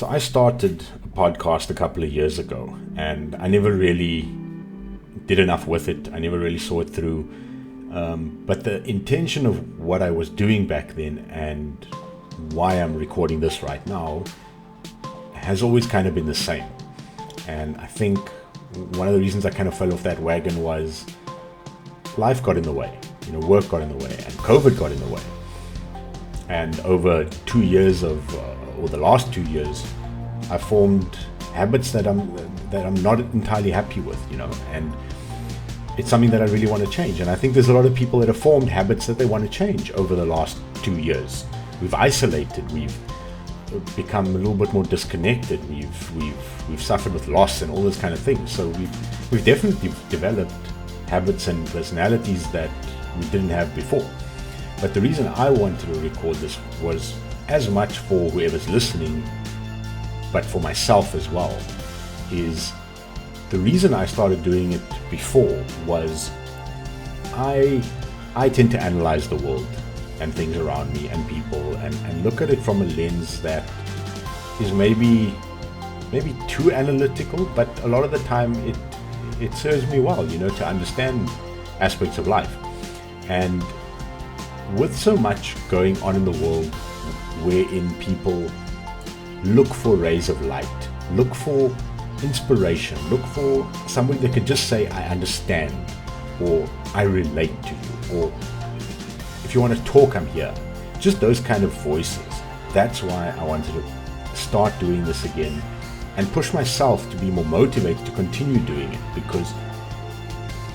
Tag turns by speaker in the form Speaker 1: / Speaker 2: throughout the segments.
Speaker 1: So I started a podcast a couple of years ago, and I never really did enough with it. I never really saw it through. But the intention of what I was doing back then and why I'm recording this right now has always kind of been the same. And I think one of the reasons I kind of fell off that wagon was life got in the way, work got in the way, and COVID got in the way. And over 2 years or the last 2 years, I formed habits that I'm not entirely happy with, and it's something that I really want to change. And I think there's a lot of people that have formed habits that they want to change over the last 2 years. We've isolated, we've become a little bit more disconnected, we've suffered with loss and all those kind of things. So we've definitely developed habits and personalities that we didn't have before. But the reason I wanted to record this was as much for whoever's listening, but for myself as well, is the reason I started doing it before was I tend to analyze the world and things around me and people and look at it from a lens that is maybe too analytical, but a lot of the time it serves me well, to understand aspects of life. And with so much going on in the world wherein people look for rays of light, look for inspiration, look for somebody that could just say, I understand, or I relate to you, or if you want to talk, I'm here. Just those kind of voices. That's why I wanted to start doing this again and push myself to be more motivated to continue doing it, because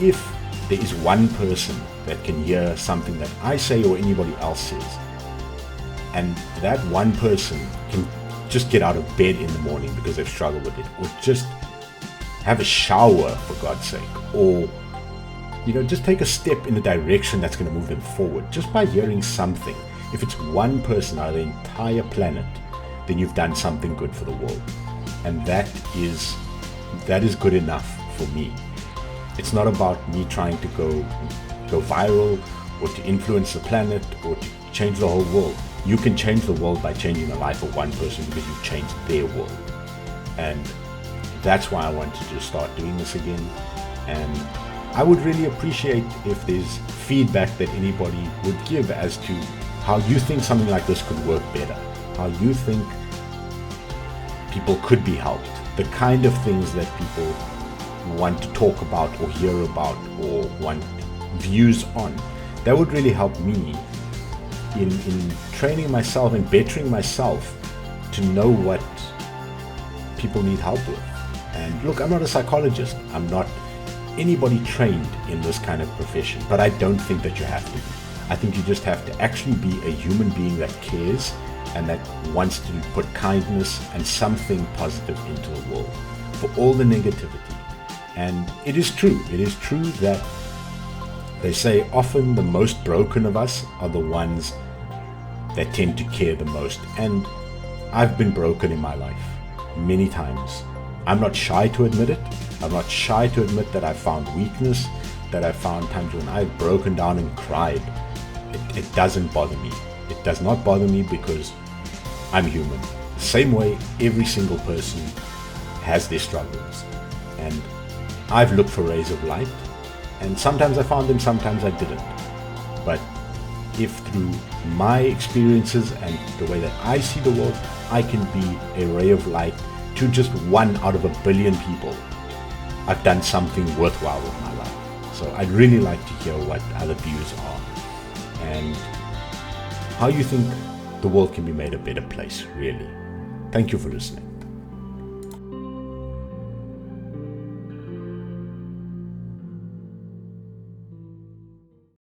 Speaker 1: if there is one person that can hear something that I say or anybody else says, and that one person can just get out of bed in the morning because they've struggled with it, or just have a shower for God's sake, or just take a step in a direction that's going to move them forward just by hearing something. If it's one person out of the entire planet, then you've done something good for the world, and that is good enough for me. It's not about me trying to go viral or to influence the planet or to change the whole world. You can change the world by changing the life of one person because you've changed their world. And that's why I wanted to start doing this again. And I would really appreciate if there's feedback that anybody would give as to how you think something like this could work better, how you think people could be helped, the kind of things that people want to talk about or hear about or want views on. That would really help me in training myself and bettering myself to know what people need help with. And look, I'm not a psychologist. I'm not anybody trained in this kind of profession, but I don't think that you have to be. I think you just have to actually be a human being that cares and that wants to put kindness and something positive into the world for all the negativity. And it is true that they say often the most broken of us are the ones that tend to care the most. And I've been broken in my life many times. I'm not shy to admit it. I'm not shy to admit that I've found weakness, that I've found times when I've broken down and cried. It doesn't bother me. It does not bother me because I'm human. The same way every single person has their struggles. And I've looked for rays of light, and sometimes I found them, sometimes I didn't. But if through my experiences and the way that I see the world, I can be a ray of light to just 1 out of 1 billion people, I've done something worthwhile with my life. So I'd really like to hear what other views are and how you think the world can be made a better place, really. Thank you for listening.